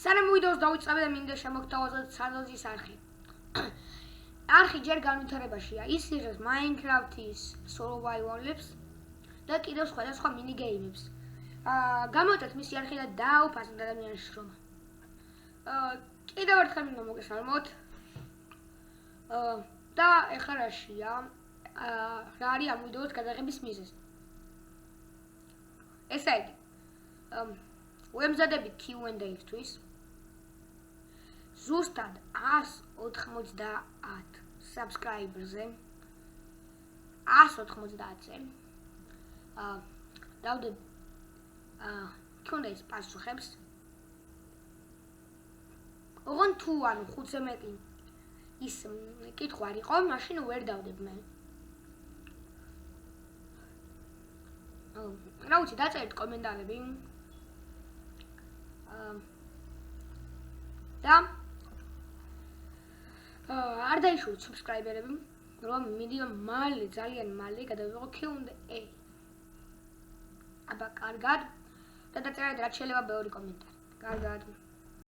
სანამ ვიდეოს დავიწყებ და მინდა შემოგთავაზოთ სანოზის არხი. არხი ჯერ განვითარებაშია, ის იღებს Minecraft-ის survival-ებს და კიდევ სხვადასხვა მინი-გეიმებს. გამოვიტანთ მისი არხი და დავფასოთ ადამიანის შრომა. კიდევ ერთხელ მინდა მოგესალმოთ. და ეხლა რაშია? რა არის ამ ვიდეოს გადაღების მიზეზი? ესე იგი, ვემზადებით Q&A-ისთვის. ზუსტად 190 subscriber-ზე 190-ზე დავდებ Q&A-ს პასუხებს. ოღონდ თუ ანუ 5-ზე მეტი ის კითხვა არ იყო, მაშინ ვერ დავდებ მე. რა ვიცი, დაწერეთ კომენტარები. და არ დაიშურეთ subscriber-ები, რომ მინდა მალე, ძალიან მალე გადავიღო Q&A. აბა, კარგად. და დაწერეთ რაც შეიძლება ბევრი კომენტარი. კარგად.